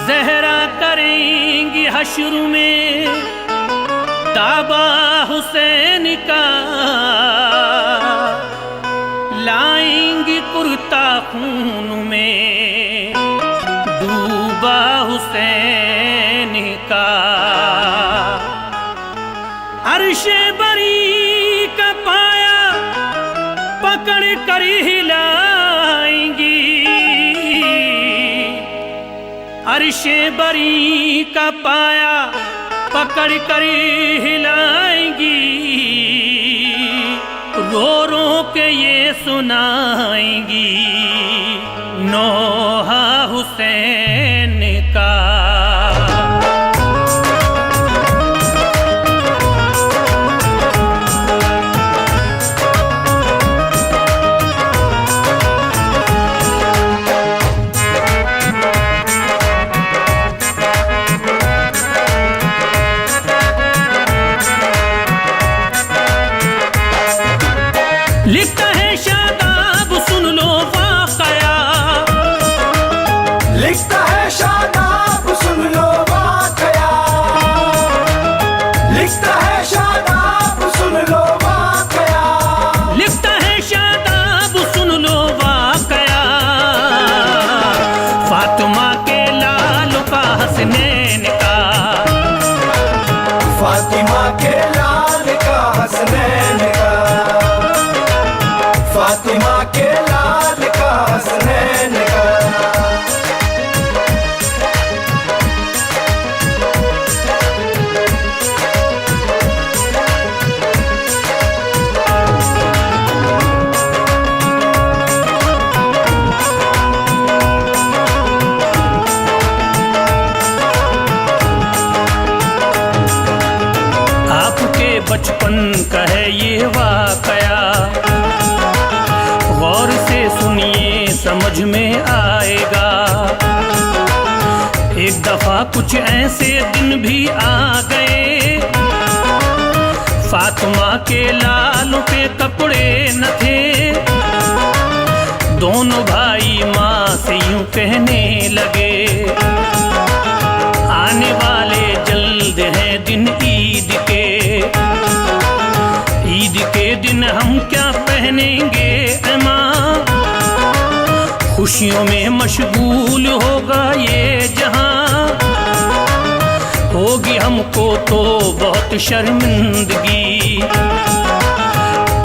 ज़हरा करेंगी हश्र में ताबा हुसैन का, लाएंगी कुर्ता खून में डूबा हुसैन का। अर्शे बरी का पाया पकड़ कर हिलाएंगी, अर्शे बरी का पाया पकड़ कर हिलाएंगी। रो रो के ये सुनाएंगी नौहा हुसैन का। लिखता है शादाब सुन लो वाक़या, लिखता है शादाब सुन लो वाक़या, लिखता है शादाब सुन लो वाक़या, लिखता है शादाब सुन लो वाक़या। फातिमा के लाल का हसनैन का, फातिमा के लाल का हसनैन का, फातिमा के लाल का हसनैन का। आपके बचपन का है ये वाक़या, गौर से सुनिए समझ में आएगा। एक दफा कुछ ऐसे दिन भी आ गए, फातिमा के लाल पे कपड़े न थे। दोनों भाई माँ से यूं कहने लगे, आने वाले जल्द हैं दिन ईद के, ईद के दिन हम क्या पहनेंगे ऐ माँ। खुशियों में मशगूल होगा ये जहां, होगी हमको तो बहुत शर्मिंदगी।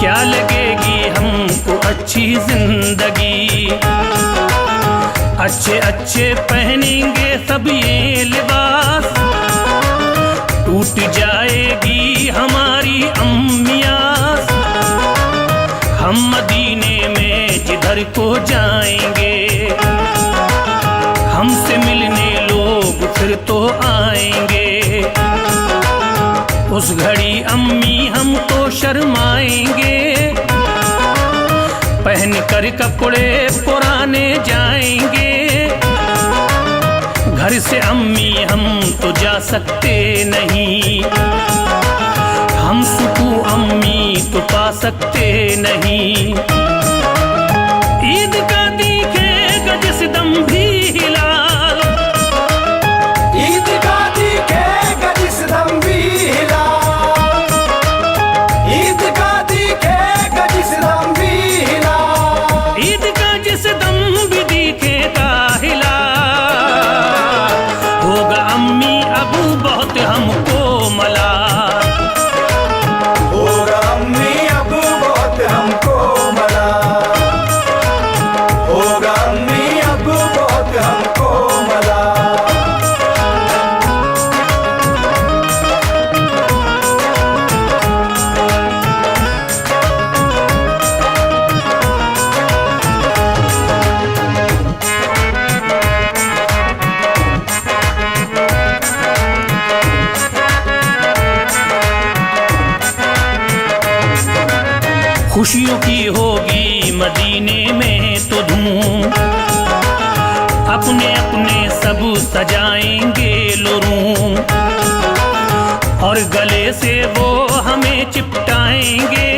क्या लगेगी हमको अच्छी जिंदगी, अच्छे अच्छे पहनेंगे सब ये लिबास। टूट जाएगी हमारी अम्मियास, हम मदीने में जिधर को जाएंगे। हमसे मिलने लोग फिर तो आएंगे, उस घड़ी अम्मी हमको शर्माएंगे। पहन कर कपड़े पुराने जाएंगे, घर से अम्मी हम तो जा सकते नहीं। हम सुकून अम्मी तो पा सकते नहीं। ईद का दिखेगा जिस दम भी हिलाल, ईद का दिखेगा जिस दम भी हिलाल, ईद का दिखेगा जिस दम भी हिलाल, ईद का जिस दम भी दिखेगा हिलाल। होगा अम्मी अबू बहुत हमको मला, होगा अम्मी अबू बहुत हमको मला, होगा अम्मी अबू बहुत हमको मला। खुशियों की होगी मदीने में तो धूम, अपने अपने सब सजाएंगे लो रूम, और गले से वो हमें चिपटाएंगे।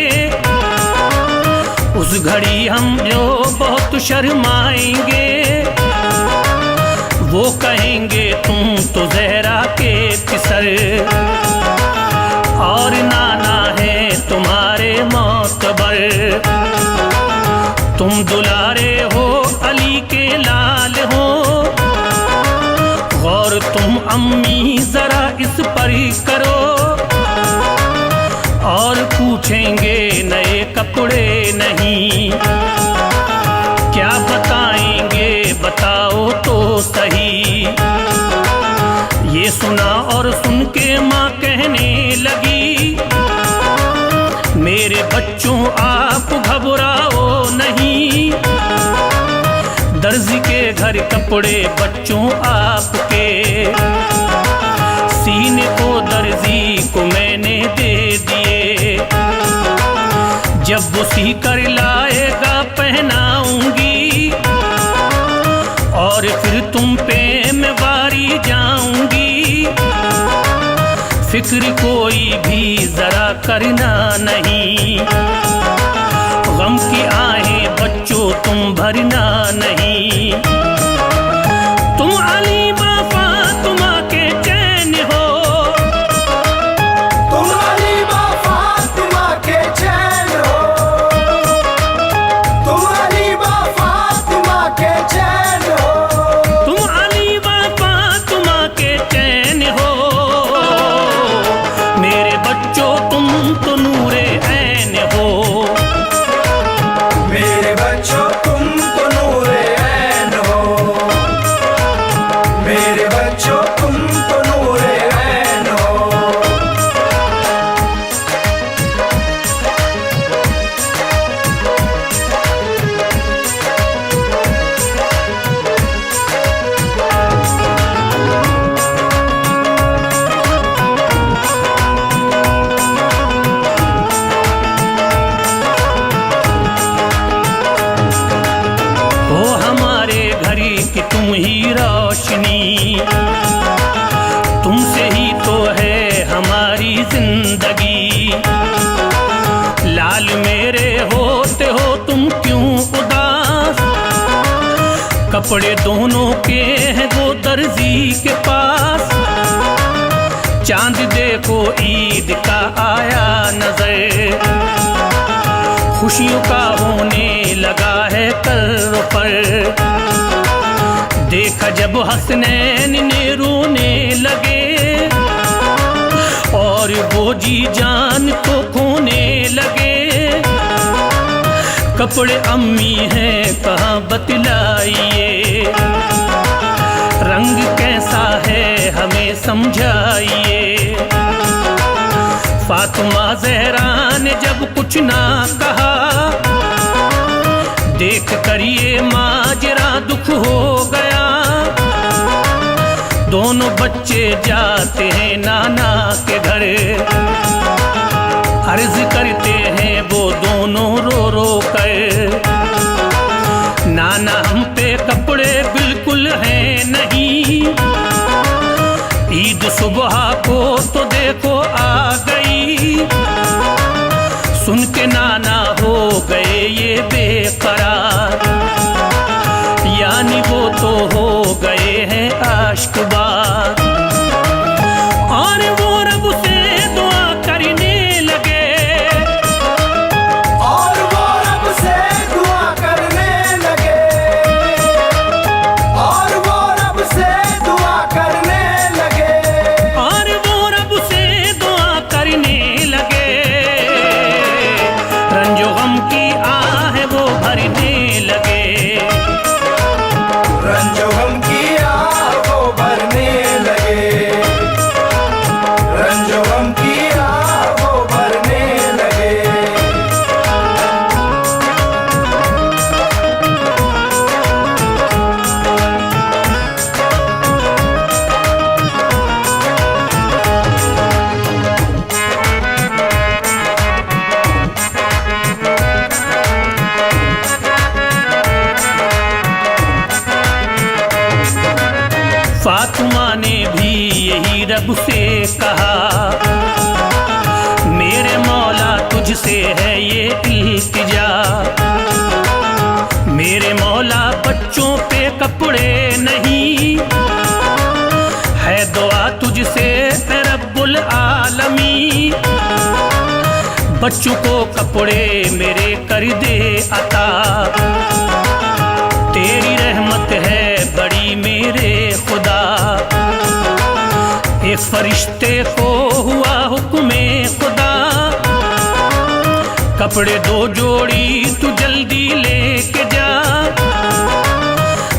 घड़ी हम जो बहुत शर्माएंगे, वो कहेंगे तुम तो जहरा के किसर, और नाना है तुम्हारे मोतबर। तुम दुलारे हो अली के लाल हो, गौर तुम अम्मी जरा इस पर करो। और पूछेंगे नए कपड़े नहीं, क्या बताएंगे बताओ तो सही। ये सुना और सुन के माँ कहने लगी, मेरे बच्चों आप घबराओ नहीं, दर्जी के घर कपड़े बच्चों आपके, सीने को दर्जी को मैंने दे दिए, जब वो सी कर लाएगा पहनाऊंगी, और फिर तुम पे मैं वारी जाऊंगी। फिक्र कोई भी जरा करना नहीं, गम की आहें बच्चों तुम भरना नहीं। तुम अली बाबा तुम के चैन हो, तुम अली बाबा तुम के चैन हो, तुम अली बाबा तुम के चैन हो, तुम अली बाबा तुम के चैन हो। मेरे बच्चों तुम तो नूरे ऐन हो, मेरे बच्चों तुम तो नूरे ऐन हो, मेरे बच्चों तुम तो नूरे ऐन हो। हो हमारे घर की तुम ही रोशनी, तुमसे ही तो है हमारी जिंदगी। लाल मेरे होते हो तुम क्यों उदास, कपड़े दोनों के हैं वो दर्जी के पास। चांद देखो ईद का आया नजर, खुशियों का होने लगा है कल पर। देखा जब हसनैन ने रोने लगे, और वो जी जान को खोने लगे। कपड़े अम्मी हैं कहाँ बतलाइए, रंग कैसा है हमें समझाइए। फातिमा ज़हरा ने जब कुछ ना कहा, देख कर ये माजरा दुख हो गया। दोनों बच्चे जाते हैं नाना के घर, अर्ज करते हैं वो दोनों रो रो कर, नाना हम पे कपड़े बिल्कुल हैं नहीं। ईद सुबह को तो देखो आ गई, सुन के नाना हो गए ये बेकरार। यानी वो तो हो गए हैं आशिक़बाज़, और वो रब से दुआ करने लगे, और वो रब से दुआ करने लगे, और वो रब से दुआ करने लगे, और वो रब से दुआ करने लगे। रंजो गम की आह वो भरने लगे, रंजो गम की आह वो भरने लगे, रंजो गम की आह वो भरने लगे। फातिमा ने भी यही रब से कहा, मेरे मौला तुझसे है ये इल्तिजा, बच्चों को कपड़े मेरे कर दे अता, तेरी रहमत है बड़ी मेरे खुदा। एक फरिश्ते को हुआ हुक्मे खुदा, कपड़े 2 जोड़ी तू जल्दी लेके जा।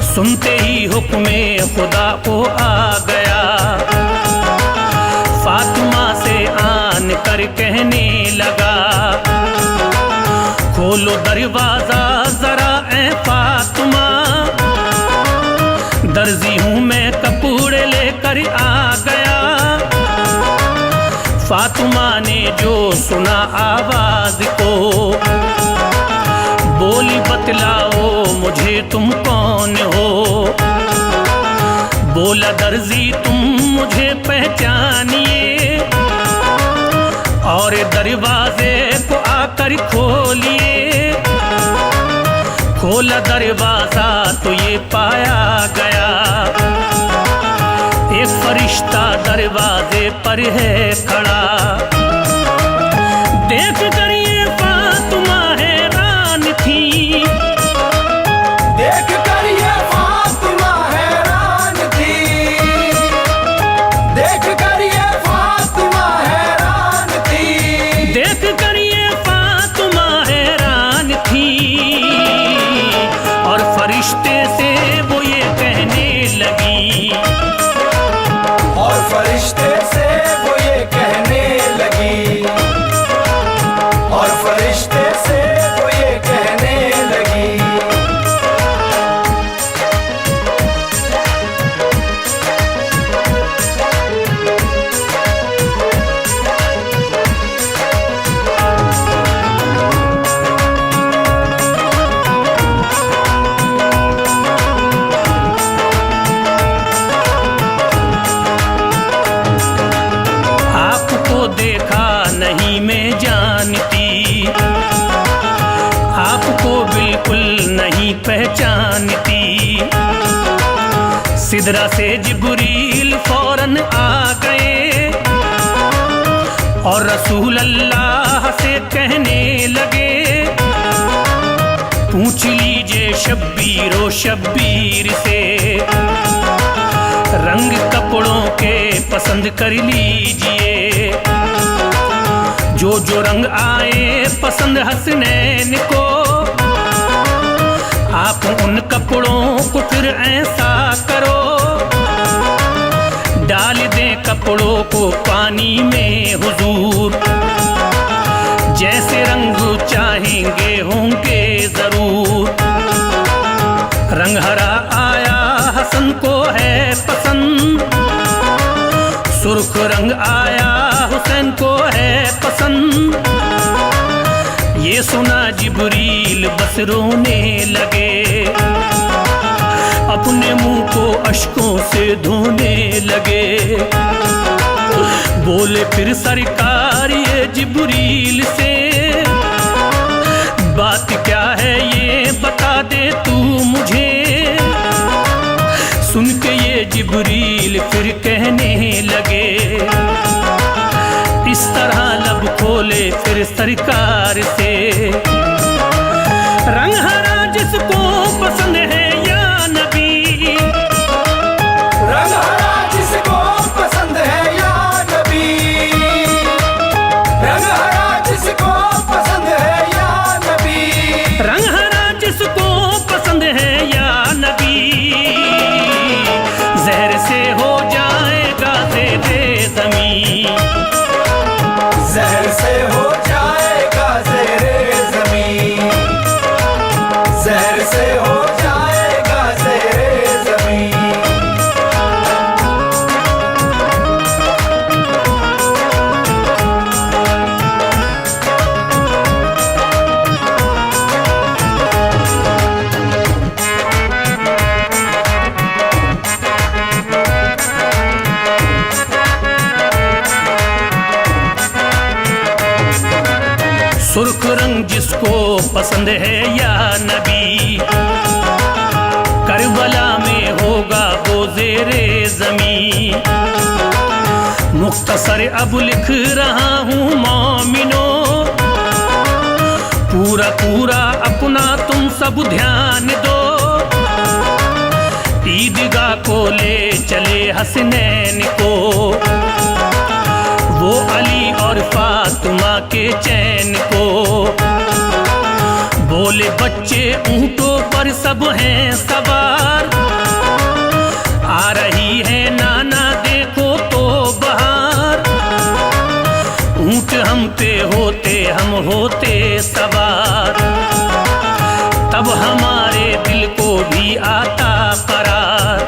सुनते ही हुक्मे खुदा को आ गया, फातिमा से आन कर कहने लगा, खोलो दरवाजा जरा ए फातिमा, दर्जी हूँ मैं कपड़े लेकर आ गया। फातिमा ने जो सुना आवाज को, बोली बतलाओ मुझे तुम कौन हो। बोला दर्जी तुम मुझे पहचानिए, और दरवाजे को आकर खोलिए। खोला दरवाजा तो ये पाया गया, एक फरिश्ता दरवाजे पर है खड़ा। देख कर ये फातिमा हैरान थी, देख कर ये फातिमा हैरान थी, देख कर ये फातिमा हैरान थी, देख कर ये फातिमा हैरान थी। और फरिश्ते से वो ये कहने लगी, और फरिश्ते से वो ये कहने लगी, और फरिश्ते से वो ये कहने लगी। आपको देखा नहीं मैं जानती, आपको बिल्कुल नहीं पहचानती। सिदरा से जिब्रील फौरन आ गए, और रसूल अल्लाह से कहने लगे, पूछ लीजिए शब्बीरो शब्बीर से, रंग कपड़ों के पसंद कर लीजिए। जो जो रंग आए पसंद हसनैन को, आप उन कपड़ों को फिर ऐसा करो, डाल दें कपड़ों को पानी में हुजूर। जैसे रंग चाहेंगे होंगे जरूर। रंग हरा आया हसन को है पसंद, सुर्ख रंग आया हुसैन को है पसंद। ये सुना जिब्रील बस रोने लगे, अपने मुंह को अश्कों से धोने लगे। बोले फिर सरकार ये जिब्रील से, बात क्या है ये बता दे तू मुझे। सुन के ये जिब्रील फिर कहने लगे, इस तरह लब खोले फिर सरकार से, रंग हरा जिसको पसंद है या नबी, रंग हरा जिसको पसंद है या नबी, रंग हरा जिसको पसंद है या नबी, रंग हरा जिसको पसंद है या नबी। जहर से हो जाएगा ज़ेरे ज़मीं, जहर से हो जाएगा ज़ेरे ज़मीं, जहर से हो जाएगा ज़ेरे ज़मीं। सुर्ख रंग जिसको पसंद है या नबी, करबला में होगा वो ज़ेरे ज़मीं। मुख्तसर अब लिख रहा हूँ मोमिनो, पूरा अपना तुम सब ध्यान दो। ईदगाह को ले चले हसनैन को, वो अली और फातिमा के चैन को। बोले बच्चे ऊंटों पर सब हैं सवार, आ रही है नाना देखो तो बहार। ऊंट हम पे होते हम होते सवार, तब हमारे दिल को भी आता करार।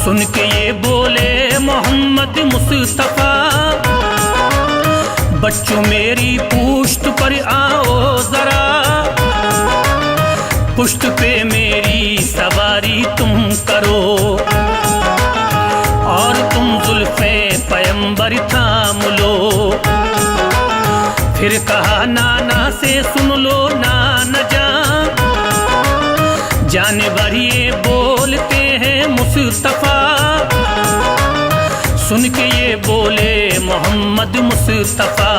सुन के ये बोले मोहम्मद मुस्तफा, बच्चों मेरी पुश्त पर आओ जरा। पुश्त पे मेरी सवारी तुम करो, और तुम जुल्फे पैगंबर थाम लो। फिर कहा नाना से सुन लो नाना जान, जानवर ये बोलते हैं मुस्तफा। सुन के ये बोले मोहम्मद मुस्तफा,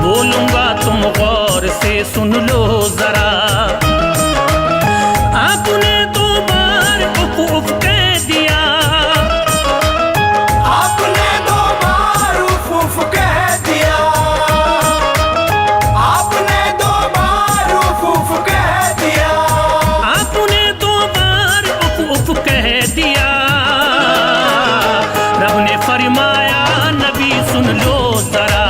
बोलूंगा तुम गौर से सुन लो जरा। आपने 2 बार उफ उफ कह दिया, आपने 2 बार उफ उफ कह दिया, आपने 2 बार उफ उफ कह दिया, आपने 2 बार उफ उफ कह दिया। रब ने फरमाया नबी सुन लो जरा,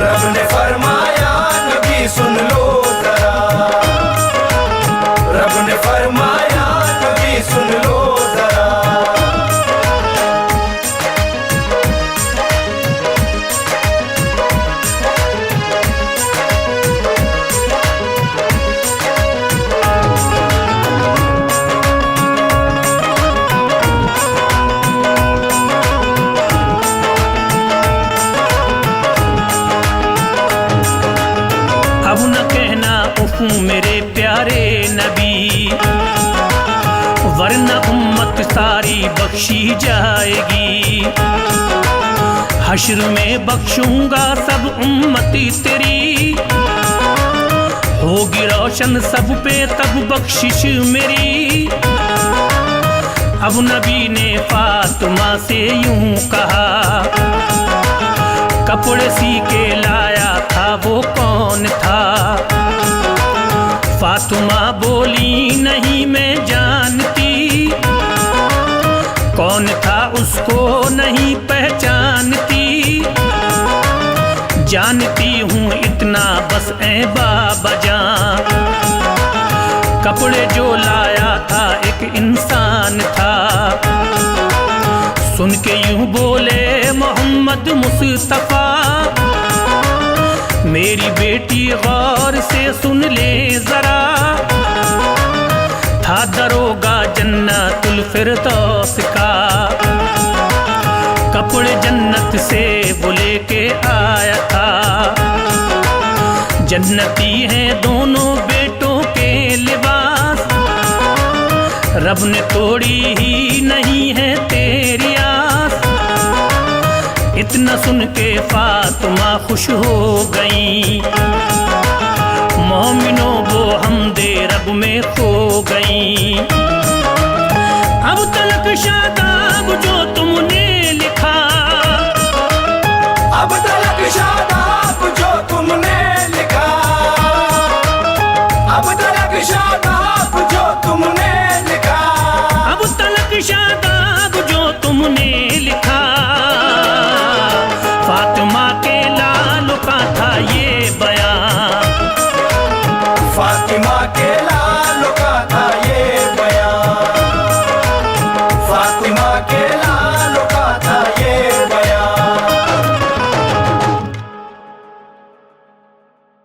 रब ने फरमाया नबी सुन लो जरा, रब ने फरमाया नबी सुन लो जरा। अब न कहना उफ मेरे प्यारे नबी, वरना उम्मत सारी बख्शी जाएगी। हश्र में बख्शूंगा सब उम्मती तेरी, होगी रोशन सब पे तब बख्शिश मेरी। अब नबी ने फातिमा से यूं कहा, कपड़े सी के लाया था वो कौन था। फातिमा बोली नहीं मैं जानती, कौन था उसको नहीं पहचानती। जानती हूँ इतना बस ऐ बाबा जान, कपड़े जो लाया था एक इंसान था। सुन के यूं बोले मोहम्मद मुस्तफा, मेरी बेटी गौर से सुन ले जरा। था दरोगा जन्नतुल फिरदौस का, कपड़े जन्नत से वो लेके आया था। जन्नती हैं दोनों बेटों के लिबास, रब ने तोड़ी ही नहीं है तेरी आस। इतना सुन के फातिमा खुश हो गई, मोमिनो वो हमदे रब में खो गई। अब तलक शादाब जो तुमने लिखा, अब तलक शादाब जो तुमने लिखा, अब तलक शादाब जो तुमने लिखा, अब तलक शादाब जो तुमने लिखा। फातिमा के लाल का था ये बयान, फातिमा के लाल का था